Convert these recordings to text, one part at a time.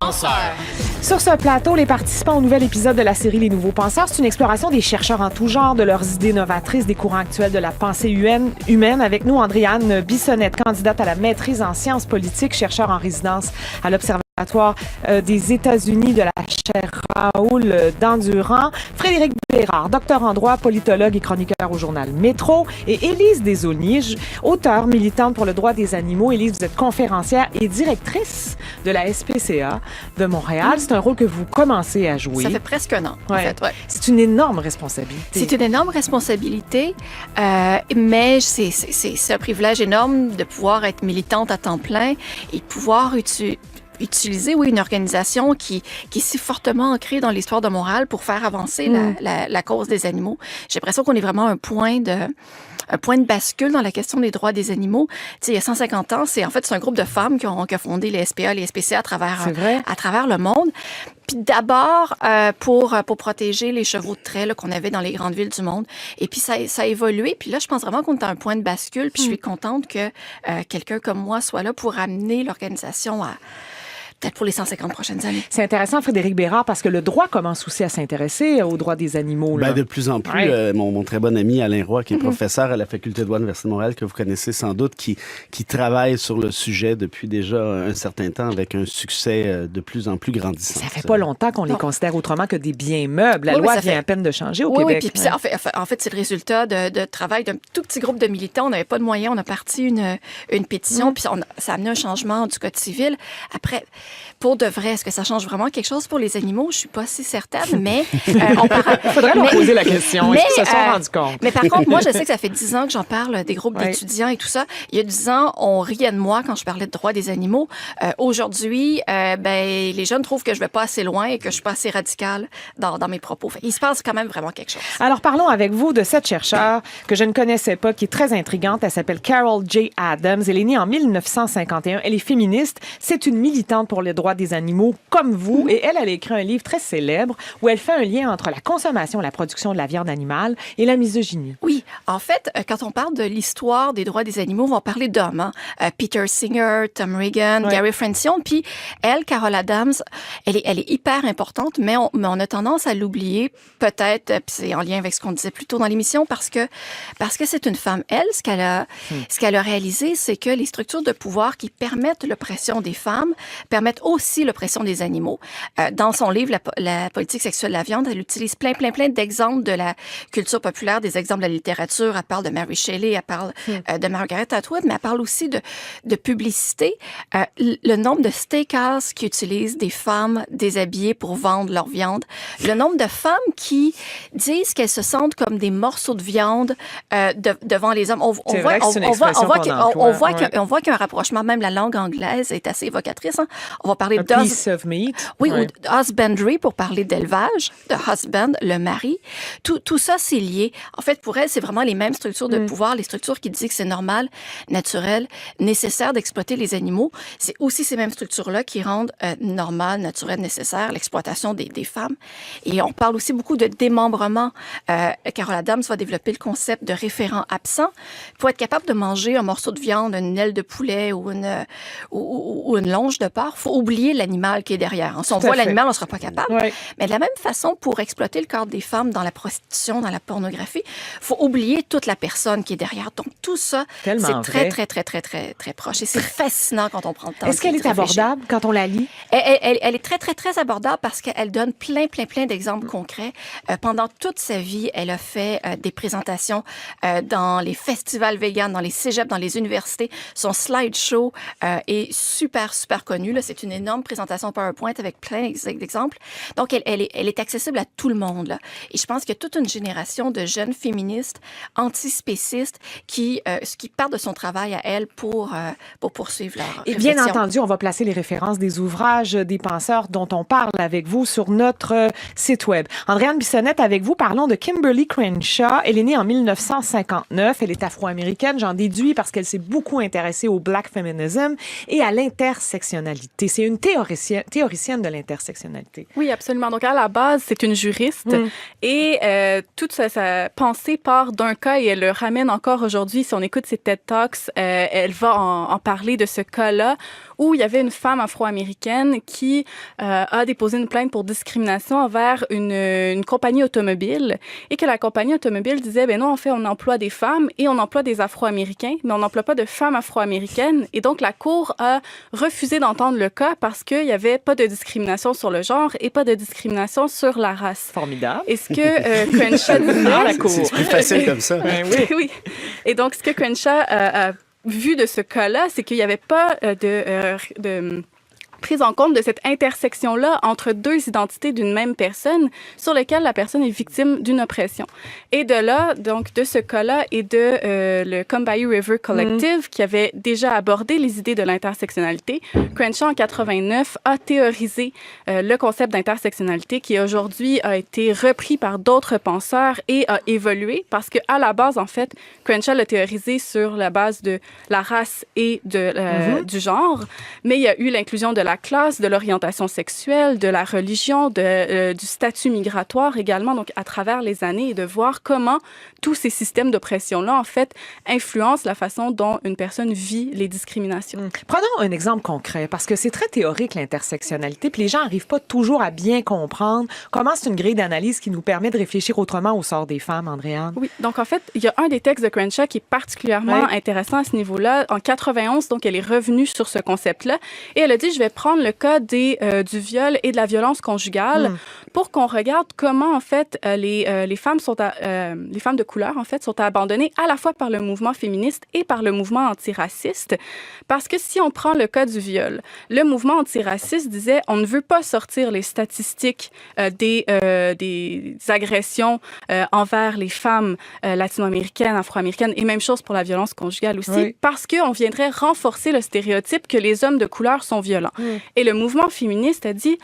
penseurs. Sur ce plateau, les participants au nouvel épisode de la série Les Nouveaux Penseurs, c'est une exploration des chercheurs en tout genre, de leurs idées novatrices, des courants actuels de la pensée humaine. Avec nous, Andréane Bissonnette, candidate à la maîtrise en sciences politiques, chercheur en résidence à l'Observatoire des États-Unis de la chaire Raoul d'Endurant, Frédéric Bérard, docteur en droit, politologue et chroniqueur au journal Métro, et Élise Desaulniers, auteure militante pour le droit des animaux. Élise, vous êtes conférencière et directrice de la SPCA de Montréal. C'est un rôle que vous commencez à jouer. Ça fait presque un an, en fait. Ouais. C'est une énorme responsabilité. C'est une énorme responsabilité, mais c'est un privilège énorme de pouvoir être militante à temps plein et de pouvoir utiliser, une organisation qui est si fortement ancrée dans l'histoire de Montréal pour faire avancer la cause des animaux. J'ai l'impression qu'on est vraiment un point de bascule dans la question des droits des animaux. Tu sais, il y a 150 ans, c'est un groupe de femmes qui ont fondé les SPA, les SPCA à travers le monde. Puis d'abord, pour protéger les chevaux de trait qu'on avait dans les grandes villes du monde. Et puis ça a évolué. Puis là, je pense vraiment qu'on est à un point de bascule. Puis je suis contente que quelqu'un comme moi soit là pour amener l'organisation à peut-être pour les 150 prochaines années. C'est intéressant, Frédéric Bérard, parce que le droit commence aussi à s'intéresser aux droits des animaux. Là. De plus en plus. Mon très bon ami Alain Roy, qui est professeur à la Faculté de droit de l'Université de Montréal, que vous connaissez sans doute, qui travaille sur le sujet depuis déjà un certain temps avec un succès de plus en plus grandissant. Ça fait pas longtemps qu'on les considère autrement que des biens meubles. La loi vient à peine de changer au Québec. Oui, puis en fait, c'est le résultat de travail d'un tout petit groupe de militants. On n'avait pas de moyens. On a parti une pétition, puis ça a amené un changement du Code civil. Après, pour de vrai, est-ce que ça change vraiment quelque chose pour les animaux? Je suis pas si certaine, mais il faudrait leur poser la question. Est-ce qu'ils se sont rendus compte? Mais par contre, moi, je sais que ça fait 10 ans que j'en parle des groupes d'étudiants et tout ça. Il y a 10 ans, on riait de moi quand je parlais de droits des animaux. Aujourd'hui, les jeunes trouvent que je vais pas assez loin et que je suis pas assez radicale dans mes propos. Il se passe quand même vraiment quelque chose. Alors, parlons avec vous de cette chercheure que je ne connaissais pas, qui est très intrigante. Elle s'appelle Carol J. Adams. Elle est née en 1951. Elle est féministe. C'est une militante pour les droits des animaux comme vous. Et elle a écrit un livre très célèbre où elle fait un lien entre la consommation, la production de la viande animale et la misogynie. Oui. En fait, quand on parle de l'histoire des droits des animaux, on va parler d'hommes. Peter Singer, Tom Regan, Gary Francione. Puis elle, Carol Adams, elle est hyper importante, mais on a tendance à l'oublier, peut-être, puis c'est en lien avec ce qu'on disait plus tôt dans l'émission, parce que c'est une femme. Elle, ce qu'elle a réalisé, c'est que les structures de pouvoir qui permettent l'oppression des femmes permettent aussi l'oppression des animaux. Dans son livre, la politique sexuelle de la viande, elle utilise plein d'exemples de la culture populaire, des exemples de la littérature. Elle parle de Mary Shelley, elle parle de Margaret Atwood, mais elle parle aussi de publicité. Le nombre de steakhouses qui utilisent des femmes déshabillées pour vendre leur viande, le nombre de femmes qui disent qu'elles se sentent comme des morceaux de viande devant les hommes. On voit qu'il y a un rapprochement, même la langue anglaise est assez évocatrice. Hein? On va parler piece of meat. Oui, ou husbandry pour parler d'élevage, de husband, le mari. Tout ça, c'est lié. En fait, pour elle, c'est vraiment les mêmes structures de pouvoir, les structures qui disent que c'est normal, naturel, nécessaire d'exploiter les animaux. C'est aussi ces mêmes structures-là qui rendent normal, naturel, nécessaire l'exploitation des femmes. Et on parle aussi beaucoup de démembrement. Carol Adams va développer le concept de référent absent. Pour être capable de manger un morceau de viande, une aile de poulet ou une longe de porc, faut oublier l'animal qui est derrière. Si on voit l'animal, on ne sera pas capable. Ouais. Mais de la même façon, pour exploiter le corps des femmes dans la prostitution, dans la pornographie, faut oublier toute la personne qui est derrière. Donc tout ça, c'est très proche. Et c'est fascinant quand on prend le temps. Est-ce qu'elle est abordable quand on la lit? Elle est très abordable parce qu'elle donne plein d'exemples concrets. Pendant toute sa vie, elle a fait des présentations dans les festivals véganes, dans les cégeps, dans les universités. Son slideshow est super connu. Là, c'est une énorme présentation PowerPoint avec plein d'exemples. Donc, elle est accessible à tout le monde. Là. Et je pense qu'il y a toute une génération de jeunes féministes, antispécistes qui partent de son travail à elle pour poursuivre leur Et réflexion. bien entendu, on va placer les références des ouvrages des penseurs dont on parle avec vous sur notre site web. Andréane Bissonnette, avec vous, parlons de Kimberly Crenshaw. Elle est née en 1959. Elle est afro-américaine, j'en déduis, parce qu'elle s'est beaucoup intéressée au black feminism et à l'intersectionnalité. C'est une théoricienne de l'intersectionnalité. Oui, absolument. Donc, à la base, c'est une juriste et toute sa pensée part d'un cas et elle le ramène encore aujourd'hui. Si on écoute ses TED Talks, elle va en parler de ce cas-là où il y avait une femme afro-américaine qui a déposé une plainte pour discrimination envers une compagnie automobile et que la compagnie automobile disait, ben non, en fait, on emploie des femmes et on emploie des Afro-Américains, mais on n'emploie pas de femmes afro-américaines. Et donc, la Cour a refusé d'entendre le cas parce qu'il n'y avait pas de discrimination sur le genre et pas de discrimination sur la race. Formidable. Et ce que Crenshaw disait... la Cour. C'est plus facile comme ça. Oui. Oui. Et donc, ce que Crenshaw a vu de ce cas-là, c'est qu'il n'y avait pas de prise en compte de cette intersection-là entre deux identités d'une même personne sur lesquelles la personne est victime d'une oppression. Et de là, donc, de ce cas-là et de le Combahee River Collective qui avait déjà abordé les idées de l'intersectionnalité, Crenshaw, en 89, a théorisé le concept d'intersectionnalité qui, aujourd'hui, a été repris par d'autres penseurs et a évolué parce qu'à la base, en fait, Crenshaw l'a théorisé sur la base de la race et du genre, mais il y a eu l'inclusion de la classe, de l'orientation sexuelle, de la religion, du statut migratoire également, donc à travers les années, et de voir comment tous ces systèmes d'oppression-là, en fait, influencent la façon dont une personne vit les discriminations. Prenons un exemple concret, parce que c'est très théorique, l'intersectionnalité, puis les gens n'arrivent pas toujours à bien comprendre comment c'est une grille d'analyse qui nous permet de réfléchir autrement au sort des femmes, Andréane. Oui, donc en fait, il y a un des textes de Crenshaw qui est particulièrement intéressant à ce niveau-là. En 91, donc, elle est revenue sur ce concept-là, et elle a dit, je vais prendre le cas du viol et de la violence conjugale pour qu'on regarde comment, en fait, les femmes les femmes de couleur, en fait, sont abandonnées à la fois par le mouvement féministe et par le mouvement antiraciste. Parce que si on prend le cas du viol, le mouvement antiraciste disait, on ne veut pas sortir les statistiques des agressions envers les femmes latino-américaines, afro-américaines, et même chose pour la violence conjugale aussi, parce qu'on viendrait renforcer le stéréotype que les hommes de couleur sont violents. Et le mouvement féministe a dit,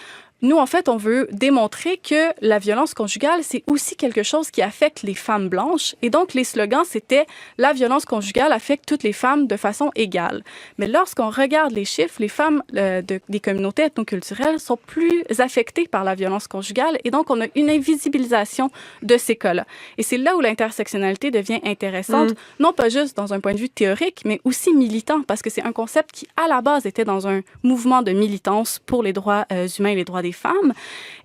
nous, en fait, on veut démontrer que la violence conjugale, c'est aussi quelque chose qui affecte les femmes blanches. Et donc, les slogans, c'était « La violence conjugale affecte toutes les femmes de façon égale ». Mais lorsqu'on regarde les chiffres, les femmes des communautés ethnoculturelles sont plus affectées par la violence conjugale. Et donc, on a une invisibilisation de ces cas-là. Et c'est là où l'intersectionnalité devient intéressante, non pas juste dans un point de vue théorique, mais aussi militant, parce que c'est un concept qui, à la base, était dans un mouvement de militance pour les droits humains et les droits des femmes,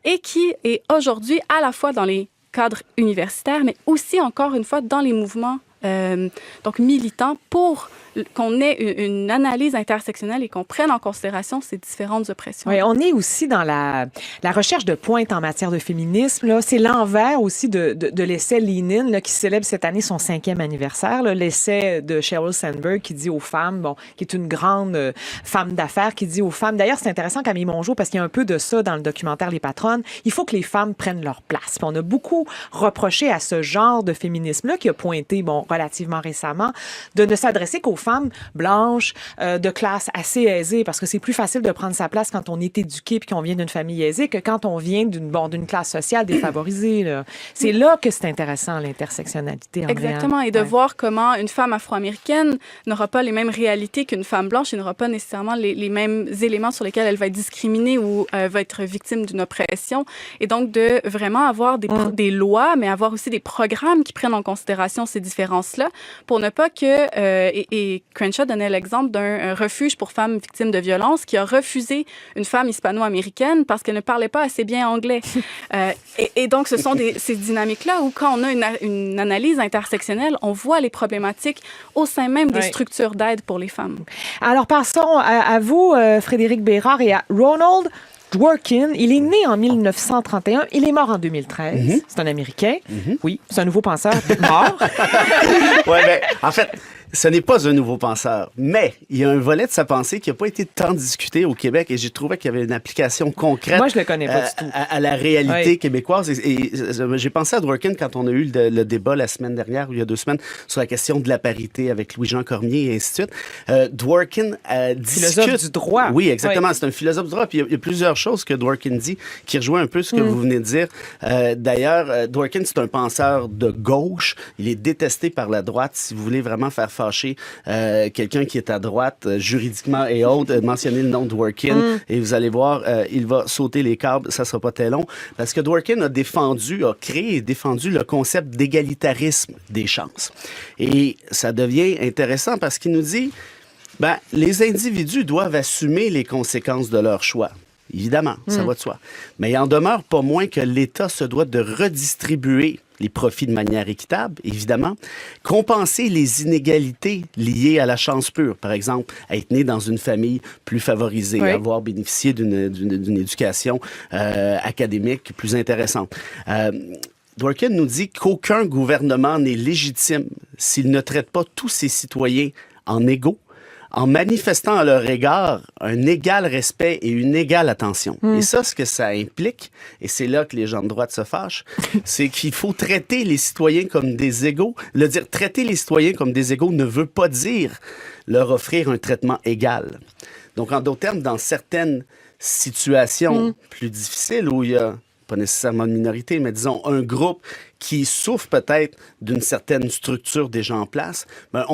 et qui est aujourd'hui à la fois dans les cadres universitaires, mais aussi, encore une fois, dans les mouvements donc militants pour qu'on ait une analyse intersectionnelle et qu'on prenne en considération ces différentes oppressions. Oui, on est aussi dans la recherche de pointe en matière de féminisme. Là. C'est l'envers aussi de l'essai Lean In, là, qui célèbre cette année son 5e anniversaire. Là, l'essai de Sheryl Sandberg qui dit aux femmes, qui est une grande femme d'affaires, qui dit aux femmes, d'ailleurs c'est intéressant Camille Mongeau parce qu'il y a un peu de ça dans le documentaire Les Patronnes, il faut que les femmes prennent leur place. Puis on a beaucoup reproché à ce genre de féminisme-là qui a pointé, relativement récemment, de ne s'adresser qu'aux femmes blanches, de classe assez aisée, parce que c'est plus facile de prendre sa place quand on est éduqué puis qu'on vient d'une famille aisée que quand on vient d'une classe sociale défavorisée. Là. C'est là que c'est intéressant, l'intersectionnalité. Exactement, et de voir comment une femme afro-américaine n'aura pas les mêmes réalités qu'une femme blanche et n'aura pas nécessairement les mêmes éléments sur lesquels elle va être discriminée ou va être victime d'une oppression. Et donc, de vraiment avoir des lois, mais avoir aussi des programmes qui prennent en considération ces différences-là pour ne pas que... et Crenshaw donnait l'exemple d'un refuge pour femmes victimes de violences qui a refusé une femme hispano-américaine parce qu'elle ne parlait pas assez bien anglais. Et donc, ce sont ces dynamiques-là où, quand on a une analyse intersectionnelle, on voit les problématiques au sein même des structures d'aide pour les femmes. Alors, passons à vous, Frédéric Bérard, et à Ronald Dworkin. Il est né en 1931. Il est mort en 2013. C'est un Américain. Oui, c'est un nouveau penseur mort. Oui, mais en fait... Ce n'est pas un nouveau penseur, mais il y a un volet de sa pensée qui n'a pas été tant discuté au Québec et j'ai trouvé qu'il y avait une application concrète. Moi, je le connais pas du tout. À la réalité québécoise. Et j'ai pensé à Dworkin quand on a eu le débat la semaine dernière, ou il y a 2 semaines, sur la question de la parité avec Louis-Jean Cormier et ainsi de suite. Dworkin discute... Philosophe du droit. Oui, exactement. Oui. C'est un philosophe du droit. Puis il y a plusieurs choses que Dworkin dit qui rejoint un peu ce que vous venez de dire. D'ailleurs, Dworkin, c'est un penseur de gauche. Il est détesté par la droite. Si vous voulez vraiment faire fâcher quelqu'un qui est à droite, juridiquement et autres, mentionnez le nom de Dworkin et vous allez voir, il va sauter les câbles, ça sera pas très long, parce que Dworkin a créé et défendu le concept d'égalitarisme des chances. Et ça devient intéressant parce qu'il nous dit, Ben, les individus doivent assumer les conséquences de leurs choix. Évidemment, ça va de soi. Mais il en demeure pas moins que l'État se doit de redistribuer les profits de manière équitable, évidemment, compenser les inégalités liées à la chance pure. Par exemple, être né dans une famille plus favorisée, avoir bénéficié d'une éducation académique plus intéressante. Dworkin nous dit qu'aucun gouvernement n'est légitime s'il ne traite pas tous ses citoyens en égaux, en manifestant à leur égard un égal respect et une égale attention. Et ça, ce que ça implique, et c'est là que les gens de droite se fâchent, c'est qu'il faut traiter les citoyens comme des égaux. Traiter les citoyens comme des égaux ne veut pas dire leur offrir un traitement égal. Donc, en d'autres termes, dans certaines situations plus difficiles où il y a pas nécessairement de minorité, mais disons un groupe qui souffre peut-être d'une certaine structure déjà en place, ben,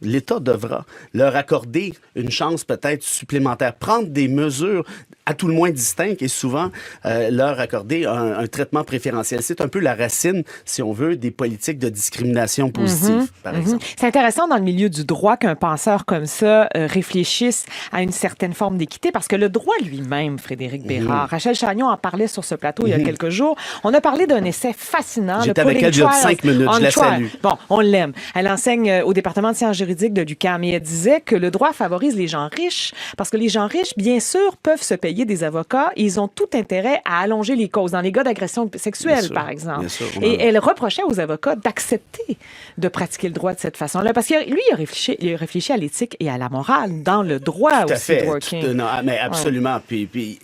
l'État devra leur accorder une chance peut-être supplémentaire, prendre des mesures à tout le moins distinctes et souvent leur accorder un traitement préférentiel. C'est un peu la racine, si on veut, des politiques de discrimination positive, par exemple. C'est intéressant dans le milieu du droit qu'un penseur comme ça réfléchisse à une certaine forme d'équité, parce que le droit lui-même, Frédéric Bérard, Rachel Chagnon en parlait sur ce plateau il y a quelques jours, on a parlé d'un essai fascinant. J'étais avec elle il y a 5 minutes, je la salue. Bon, on l'aime. Elle enseigne au département de sciences juridiques de l'UQAM et elle disait que le droit favorise les gens riches, parce que les gens riches, bien sûr, peuvent se payer des avocats et ils ont tout intérêt à allonger les causes. Dans les cas d'agression sexuelle, par exemple. Et elle reprochait aux avocats d'accepter de pratiquer le droit de cette façon-là. Parce que lui, il a réfléchi à l'éthique et à la morale dans le droit tout aussi, Dworkin. Non, mais absolument. Puis,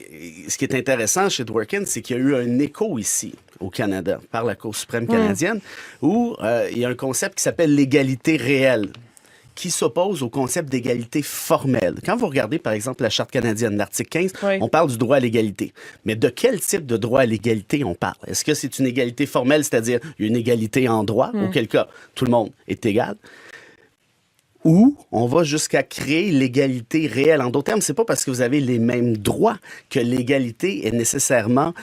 ce qui est intéressant chez Dworkin, c'est qu'il y a eu un écho ici au Canada par la Cour suprême canadienne où il y a un concept qui s'appelle l'égalité réelle, qui s'oppose au concept d'égalité formelle. Quand vous regardez, par exemple, la Charte canadienne, l'article 15, on parle du droit à l'égalité. Mais de quel type de droit à l'égalité on parle? Est-ce que c'est une égalité formelle, c'est-à-dire une égalité en droit, auquel cas tout le monde est égal? Ou on va jusqu'à créer l'égalité réelle. En d'autres termes, c'est pas parce que vous avez les mêmes droits que l'égalité est nécessairement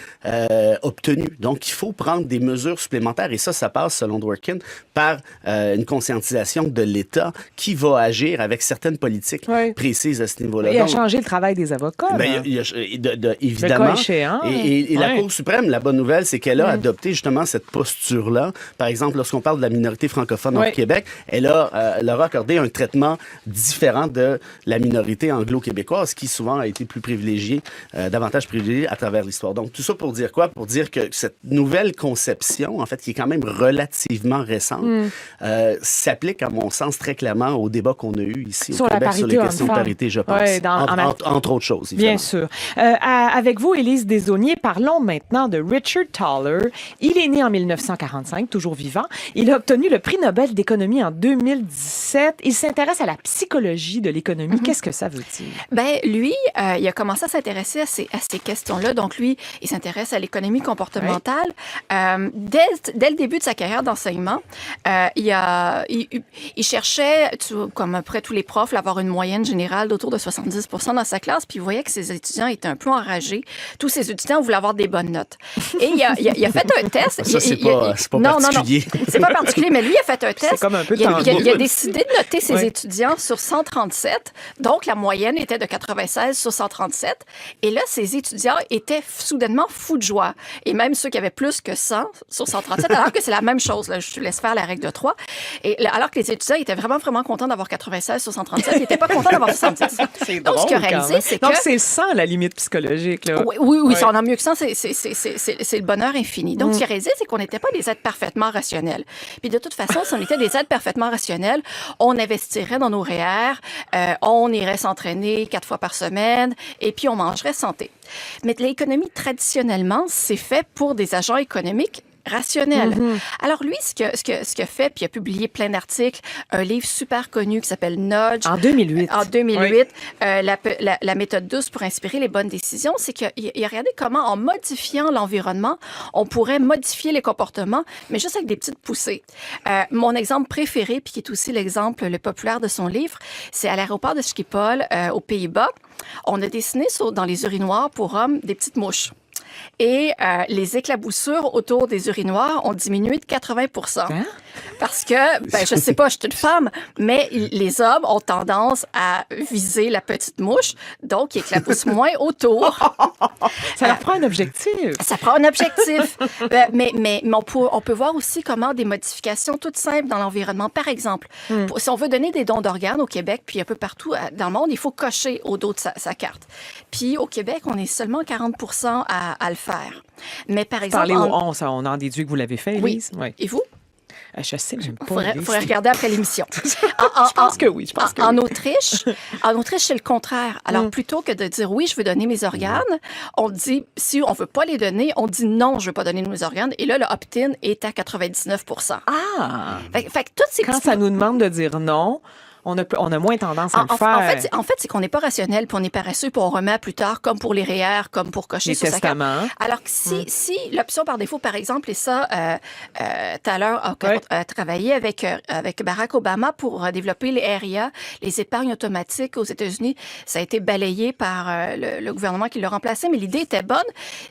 obtenue. Donc, il faut prendre des mesures supplémentaires. Et ça passe, selon Dworkin, par une conscientisation de l'État qui va agir avec certaines politiques précises à ce niveau-là. Et à changer le travail des avocats. Ben, évidemment. Et la Cour suprême, la bonne nouvelle, c'est qu'elle a adopté justement cette posture-là. Par exemple, lorsqu'on parle de la minorité francophone au Québec, elle leur a accordé un traitement différent de la minorité anglo-québécoise qui souvent a été plus privilégiée, davantage privilégiée à travers l'histoire. Donc, tout ça pour dire quoi? Pour dire que cette nouvelle conception, en fait, qui est quand même relativement récente, s'applique, à mon sens, très clairement au débat qu'on a eu ici au Québec sur les questions de parité, je pense. Entre autres choses, évidemment. Bien sûr. Avec vous, Élise Desaulniers, parlons maintenant de Richard Thaler. Il est né en 1945, toujours vivant. Il a obtenu le prix Nobel d'économie en 2017. Il s'intéresse à la psychologie de l'économie. Qu'est-ce que ça veut dire? Ben lui, il a commencé à s'intéresser à ces questions-là. Donc lui, il s'intéresse à l'économie comportementale. Dès le début de sa carrière d'enseignement, il cherchait, comme à peu près tous les profs, d'avoir une moyenne générale d'autour de 70% dans sa classe. Puis il voyait que ses étudiants étaient un peu enragés. Tous ses étudiants voulaient avoir des bonnes notes. Et il a fait un test. Ça, c'est pas particulier. Non. C'est pas particulier, mais lui, il a fait un test. C'est comme un peu il a décidé de noter ses étudiants sur 137. Donc, la moyenne était de 96 sur 137. Et là, ses étudiants étaient soudainement fous de joie. Et même ceux qui avaient plus que 100 sur 137, alors que c'est la même chose. Là, je te laisse faire la règle de 3. Et alors que les étudiants étaient vraiment, vraiment contents d'avoir 96 sur 137, ils n'étaient pas contents d'avoir 70. C'est donc, drôle, ce qu'il a réalisé, c'est que... Donc, c'est le 100, la limite psychologique. Là. Oui, ça en a mieux que 100, c'est le bonheur infini. Donc, ce qu'il a réalisé, c'est qu'on n'était pas des êtres parfaitement rationnels. Puis, de toute façon, si on était des êtres parfaitement rationnels, on investirait dans nos REER, on irait s'entraîner 4 fois par semaine, et puis on mangerait santé. Mais l'économie, traditionnellement, c'est fait pour des agents économiques rationnel. Alors lui, ce qu'il a fait, puis il a publié plein d'articles, un livre super connu qui s'appelle Nudge. En 2008. En 2008, la méthode douce pour inspirer les bonnes décisions, c'est qu'il a regardé comment, en modifiant l'environnement, on pourrait modifier les comportements, mais juste avec des petites poussées. Mon exemple préféré, puis qui est aussi l'exemple le populaire de son livre, c'est à l'aéroport de Schiphol, aux Pays-Bas. On a dessiné dans les urinoirs pour hommes des petites mouches. Et les éclaboussures autour des urinoirs ont diminué de 80%. Parce que, je sais pas, je suis une femme, mais les hommes ont tendance à viser la petite mouche, donc ils éclaboussent moins autour. Ça leur prend un objectif. Ça prend un objectif. Mais on peut voir aussi comment des modifications toutes simples dans l'environnement. Par exemple, si on veut donner des dons d'organes au Québec, puis un peu partout dans le monde, il faut cocher au dos de sa carte. Puis au Québec, on est seulement 40% à le faire. Mais par exemple... Parlez on en déduit que vous l'avez fait, Élise? Oui. Et vous? Je sais que j'aime pas. Faudrait regarder après l'émission. Je pense que oui. En Autriche, c'est le contraire. Alors, plutôt que de dire oui, je veux donner mes organes, on dit, si on veut pas les donner, on dit non, je veux pas donner mes organes. Et là, le opt-in est à 99%. Ah! Fait que toutes ces Quand ça nous demande de dire non, on a moins tendance à le faire. En fait, c'est qu'on n'est pas rationnel, puis on est paresseux, puis on remet à plus tard, comme pour les REER, comme pour cocher les sur testaments. sa carte. Alors que si l'option par défaut, par exemple, et ça, Thaler a travaillé avec Barack Obama pour développer les REER, les épargnes automatiques aux États-Unis, ça a été balayé par le gouvernement qui l'a remplacé, mais l'idée était bonne,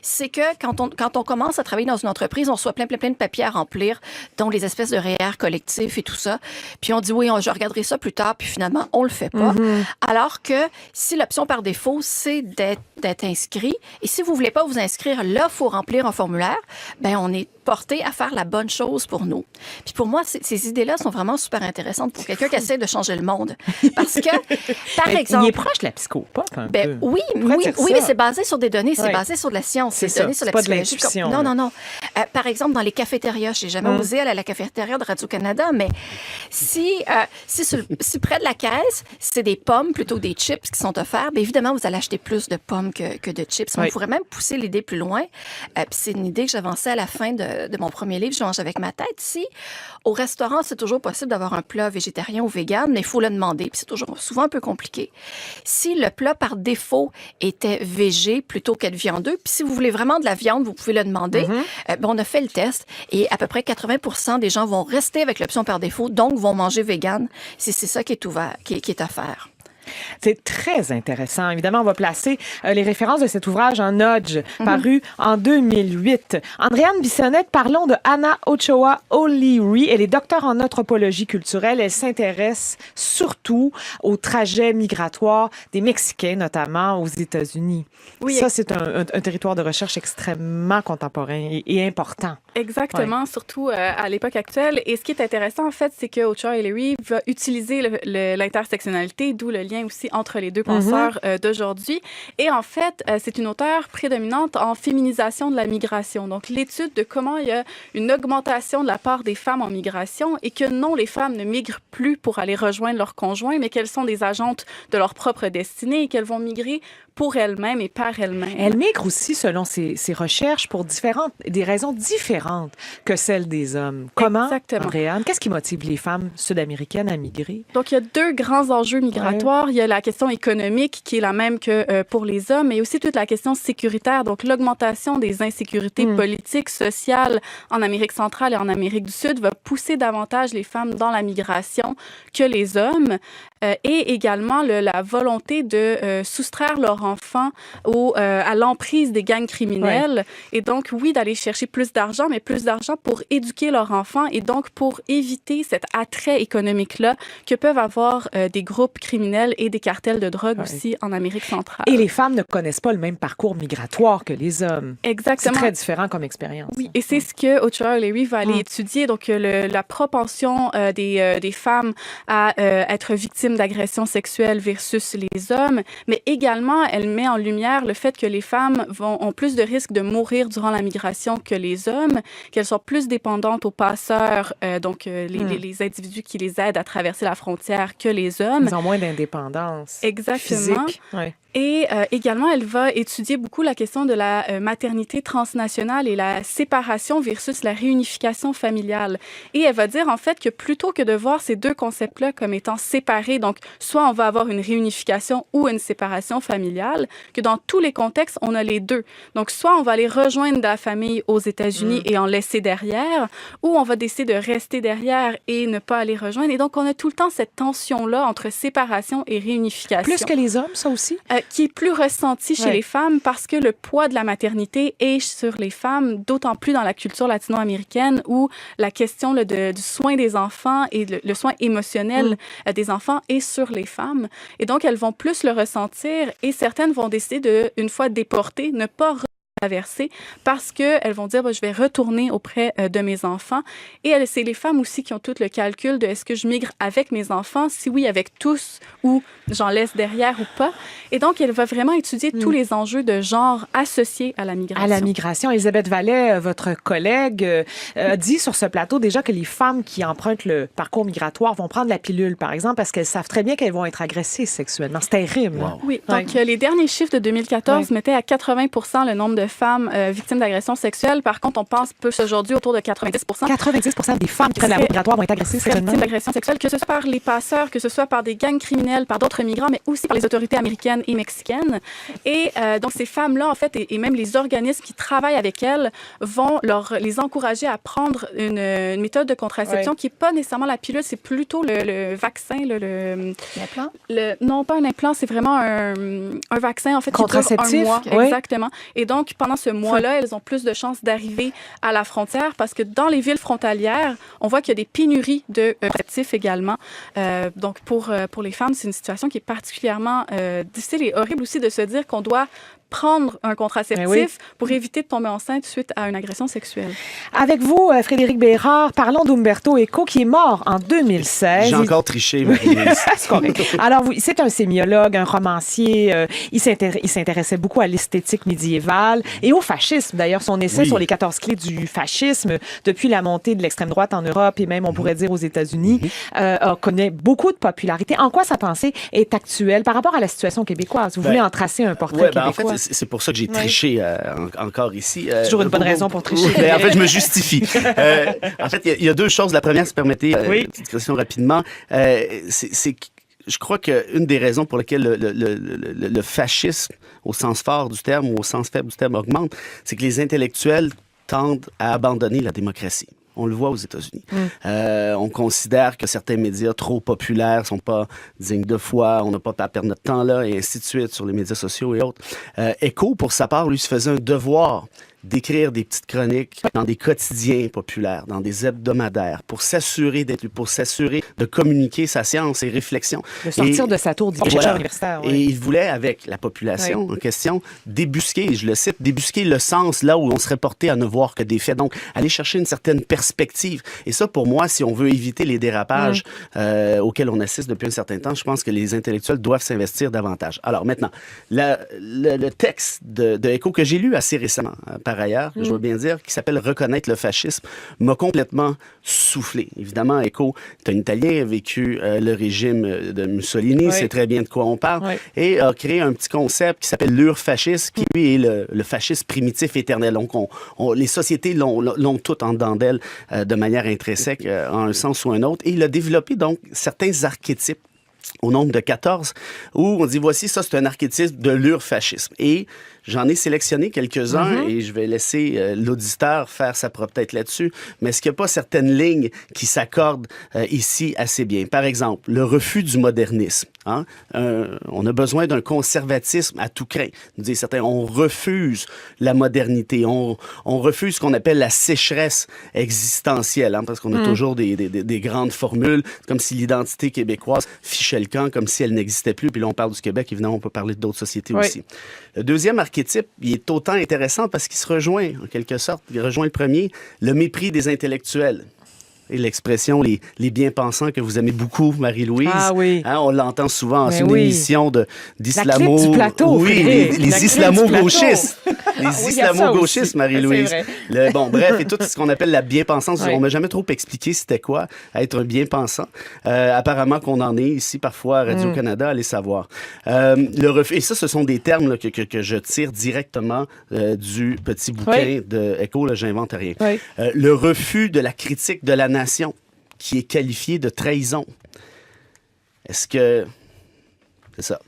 c'est que quand on commence à travailler dans une entreprise, on reçoit plein de papiers à remplir, dont les espèces de REER collectifs et tout ça, puis on dit oui, je regarderai ça plus tard, puis finalement, on le fait pas. Alors que si l'option par défaut, c'est d'être inscrit, et si vous voulez pas vous inscrire, là, il faut remplir un formulaire, on est porté à faire la bonne chose pour nous. Puis pour moi, ces idées-là sont vraiment super intéressantes pour quelqu'un qui essaie de changer le monde. Parce que, par exemple... Il est proche de la psychopathe, un peu. Oui, mais c'est basé sur des données, c'est basé sur de la science, c'est basé sur la pas psychologie. De l'intuition, non. Par exemple, dans les cafétérias, je n'ai jamais osé aller à la cafétéria de Radio-Canada, mais si près de la caisse, c'est des pommes plutôt que des chips qui sont offerts, bien évidemment, vous allez acheter plus de pommes que de chips. On pourrait même pousser l'idée plus loin. Puis c'est une idée que j'avançais à la fin de mon premier livre, Je mange avec ma tête. Si au restaurant, c'est toujours possible d'avoir un plat végétarien ou vegan, mais il faut le demander. Puis c'est souvent un peu compliqué. Si le plat par défaut était végé plutôt qu'être viandeux, puis si vous voulez vraiment de la viande, vous pouvez le demander. On a fait le test et à peu près 80% des gens vont rester avec l'option par défaut, donc vont manger vegan. C'est ça qui est ouvert, qui est à faire. C'est très intéressant. Évidemment, on va placer les références de cet ouvrage en Nudge, paru en 2008. Andréane Bissonnette, parlons de Anna Ochoa O'Leary. Elle est docteure en anthropologie culturelle. Elle s'intéresse surtout aux trajets migratoires des Mexicains, notamment aux États-Unis. Oui. Ça, c'est un territoire de recherche extrêmement contemporain et important. Exactement, surtout à l'époque actuelle. Et ce qui est intéressant, en fait, c'est que Ochoa O'Leary va utiliser l'intersectionnalité, d'où le lien aussi entre les deux penseurs d'aujourd'hui. Et en fait, c'est une auteure prédominante en féminisation de la migration. Donc, l'étude de comment il y a une augmentation de la part des femmes en migration et que non, les femmes ne migrent plus pour aller rejoindre leur conjoint, mais qu'elles sont des agentes de leur propre destinée et qu'elles vont migrer pour elles-mêmes et par elles-mêmes. Elles migrent aussi, selon ses recherches, pour des raisons différentes que celles des hommes. Comment, Andréane, qu'est-ce qui motive les femmes sud-américaines à migrer? Donc, il y a deux grands enjeux migratoires. Il y a la question économique, qui est la même que pour les hommes, mais aussi toute la question sécuritaire, donc l'augmentation des insécurités politiques, sociales en Amérique centrale et en Amérique du Sud va pousser davantage les femmes dans la migration que les hommes. Et également la volonté de soustraire leur enfant à l'emprise des gangs criminels. Et donc, oui, d'aller chercher plus d'argent, mais plus d'argent pour éduquer leur enfant et donc pour éviter cet attrait économique-là que peuvent avoir des groupes criminels et des cartels de drogue aussi en Amérique centrale. Et les femmes ne connaissent pas le même parcours migratoire que les hommes. Exactement. C'est très différent comme expérience. Oui, et c'est ce que Ochoa O'Leary va aller étudier. Donc, la propension des femmes à être victimes d'agressions sexuelles versus les hommes, mais également, elle met en lumière le fait que les femmes ont plus de risques de mourir durant la migration que les hommes, qu'elles sont plus dépendantes aux passeurs, donc les individus qui les aident à traverser la frontière que les hommes. Ils ont moins d'indépendance. Exactement. Physique. Ouais. Et également, elle va étudier beaucoup la question de la maternité transnationale et la séparation versus la réunification familiale. Et elle va dire, en fait, que plutôt que de voir ces deux concepts-là comme étant séparés séparés. Donc, soit on va avoir une réunification ou une séparation familiale, que dans tous les contextes, on a les deux. Donc, soit on va aller rejoindre la famille aux États-Unis et en laisser derrière, ou on va décider de rester derrière et ne pas aller rejoindre. Et donc, on a tout le temps cette tension-là entre séparation et réunification. Plus que les hommes, ça aussi? Qui est plus ressentie chez les femmes parce que le poids de la maternité est sur les femmes, d'autant plus dans la culture latino-américaine où la question là, du soin des enfants et le soin émotionnel des enfants est sur les femmes. Et donc, elles vont plus le ressentir et certaines vont décider de, une fois déportées, ne pas traverser parce qu'elles vont dire je vais retourner auprès de mes enfants. Et c'est les femmes aussi qui ont tout le calcul de est-ce que je migre avec mes enfants, si oui, avec tous, ou j'en laisse derrière ou pas. Et donc, elle va vraiment étudier tous les enjeux de genre associés à la migration. À la migration. Elisabeth Vallet, votre collègue, a dit sur ce plateau déjà que les femmes qui empruntent le parcours migratoire vont prendre la pilule, par exemple, parce qu'elles savent très bien qu'elles vont être agressées sexuellement. C'est terrible. Wow. Oui, donc les derniers chiffres de 2014 mettaient à 80% le nombre de femmes victimes d'agressions sexuelles. Par contre, on pense plus aujourd'hui autour de 90%. 90% des femmes qui prennent la voie migratoire vont être agressées sexuellement. Victimes d'agressions sexuelles, que ce soit par les passeurs, que ce soit par des gangs criminels, par d'autres migrants, mais aussi par les autorités américaines et mexicaines. Et donc, ces femmes-là, en fait, et même les organismes qui travaillent avec elles vont les encourager à prendre une méthode de contraception qui n'est pas nécessairement la pilule, c'est plutôt le vaccin. L'implant? Non, pas un implant, c'est vraiment un vaccin, en fait, contraceptif, qui dure 1 mois. Exactement. Et donc, pendant ce mois-là, elles ont plus de chances d'arriver à la frontière parce que dans les villes frontalières, on voit qu'il y a des pénuries de contraceptifs également. Donc, pour les femmes, c'est une situation qui est particulièrement difficile et horrible aussi de se dire qu'on doit prendre un contraceptif pour éviter de tomber enceinte suite à une agression sexuelle. Avec vous, Frédéric Bérard, parlons d'Umberto Eco qui est mort en 2016. J'ai encore triché, Marie-Lise. C'est correct. Alors, c'est un sémiologue, un romancier. Il s'intéressait beaucoup à l'esthétique médiévale et au fascisme. D'ailleurs, son essai sur les 14 clés du fascisme, depuis la montée de l'extrême droite en Europe et même, on pourrait dire, aux États-Unis, connaît beaucoup de popularité. En quoi sa pensée est actuelle par rapport à la situation québécoise? Vous voulez en tracer un portrait québécois? En fait, c'est pour ça que j'ai triché encore ici. Toujours une bonne raison pour tricher. En fait, je me justifie. En fait, il y a deux choses. La première, si vous permettez, une petite question rapidement. Je crois qu'une des raisons pour lesquelles le fascisme, au sens fort du terme ou au sens faible du terme, augmente, c'est que les intellectuels tendent à abandonner la démocratie. On le voit aux États-Unis. On considère que certains médias trop populaires sont pas dignes de foi, on n'a pas à perdre notre temps là, et ainsi de suite sur les médias sociaux et autres. Eco, pour sa part, lui, se faisait un devoir d'écrire des petites chroniques dans des quotidiens populaires, dans des hebdomadaires, pour s'assurer de communiquer sa science et réflexion. De sortir de sa tour de chercheur universitaire. Et il voulait, avec la population en question, débusquer, je le cite, débusquer le sens là où on serait porté à ne voir que des faits. Donc, aller chercher une certaine perspective. Et ça, pour moi, si on veut éviter les dérapages auxquels on assiste depuis un certain temps, je pense que les intellectuels doivent s'investir davantage. Alors maintenant, le texte de Eco que j'ai lu assez récemment, par ailleurs, je dois bien dire, qui s'appelle « Reconnaître le fascisme », m'a complètement soufflé. Évidemment, Eco est un Italien, a vécu le régime de Mussolini, sait très bien de quoi on parle, et a créé un petit concept qui s'appelle l'urfascisme, qui lui est le fascisme primitif éternel. Donc, les sociétés l'ont tout en dedans d'elles de manière intrinsèque, en un sens ou un autre, et il a développé donc certains archétypes au nombre de 14, où on dit, voici, ça, c'est un archétype de l'urfascisme. Et j'en ai sélectionné quelques-uns et je vais laisser l'auditeur faire sa propre tête là-dessus. Mais est-ce qu'il n'y a pas certaines lignes qui s'accordent ici assez bien? Par exemple, le refus du modernisme. Hein? On a besoin d'un conservatisme à tout crin. Nous disent certains, on refuse la modernité. On refuse ce qu'on appelle la sécheresse existentielle, hein, parce qu'on a toujours des grandes formules, comme si l'identité québécoise fichait le camp, comme si elle n'existait plus. Puis là, on parle du Québec, évidemment, on peut parler d'autres sociétés aussi. Le deuxième archétype, il est autant intéressant parce qu'il se rejoint, en quelque sorte, il rejoint le premier, le mépris des intellectuels. Et l'expression « les bien-pensants » que vous aimez beaucoup, Marie-Louise. Ah oui. Hein, on l'entend souvent. C'est une émission d'islamo... La clip du plateau, oui, les islamo-gauchistes. Les oui, islamo-gauchistes, Marie-Louise. C'est Bref, et tout ce qu'on appelle la bien-pensance. On m'a jamais trop expliqué c'était quoi, être un bien-pensant. Apparemment qu'on en est ici, parfois, à Radio-Canada, allez savoir. Et ça, ce sont des termes là, que je tire directement du petit bouquin de Eco, j'invente rien. Le refus de la critique de la nation, qui est qualifié de trahison. Est-ce que... C'est ça.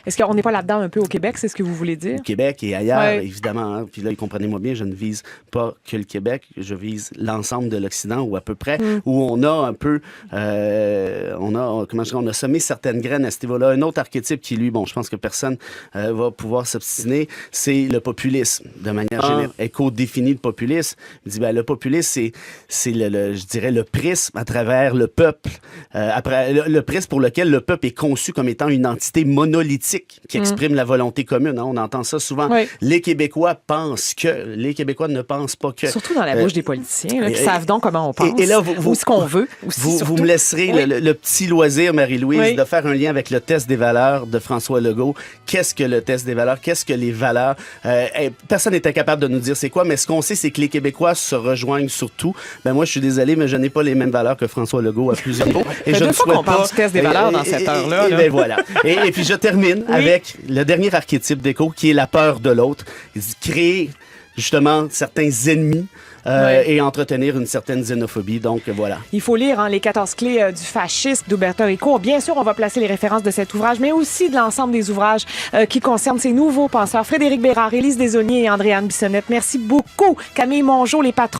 Est-ce qu'on n'est pas là-dedans un peu au Québec, c'est ce que vous voulez dire? Au Québec et ailleurs, Ouais. évidemment. Hein. Puis là, comprenez-moi bien, je ne vise pas que le Québec, je vise l'ensemble de l'Occident, ou à peu près, où on a un peu... on a semé certaines graines à ce niveau-là. Un autre archétype qui, lui, bon, je pense que personne va pouvoir s'obstiner, c'est le populisme, de manière générale. Eco définit le populisme. Il dit, ben, le populisme, c'est je dirais, le prisme à travers le peuple, le prisme pour lequel le peuple est conçu comme étant une entité monolithique qui exprime la volonté commune. Hein. On entend ça souvent. Oui. Les Québécois pensent que. Les Québécois ne pensent pas que. Surtout dans la bouche des politiciens, là, qui savent donc comment on pense. Et là, ou ce qu'on veut. Aussi, vous me laisserez le petit loisir, Marie-Louise, de faire un lien avec le test des valeurs de François Legault. Qu'est-ce que le test des valeurs? Qu'est-ce que les valeurs? Personne n'était capable de nous dire c'est quoi, mais ce qu'on sait, c'est que les Québécois se rejoignent sur tout. Ben moi, je suis désolé, mais je n'ai pas les mêmes valeurs que François Legault à plusieurs niveaux. Et je ne souhaite pas... parle du test des valeurs dans cette heure-là. Et ben voilà. Et puis je termine avec le dernier archétype d'Eco, qui est la peur de l'autre. Créer justement certains ennemis et entretenir une certaine xénophobie. Donc voilà. Il faut lire les 14 clés du fascisme d'Umberto Eco. Bien sûr, on va placer les références de cet ouvrage, mais aussi de l'ensemble des ouvrages qui concernent ces nouveaux penseurs. Frédéric Bérard, Élise Desaulniers et Andréane Bissonnette. Merci beaucoup. Camille Mongeau, les patrons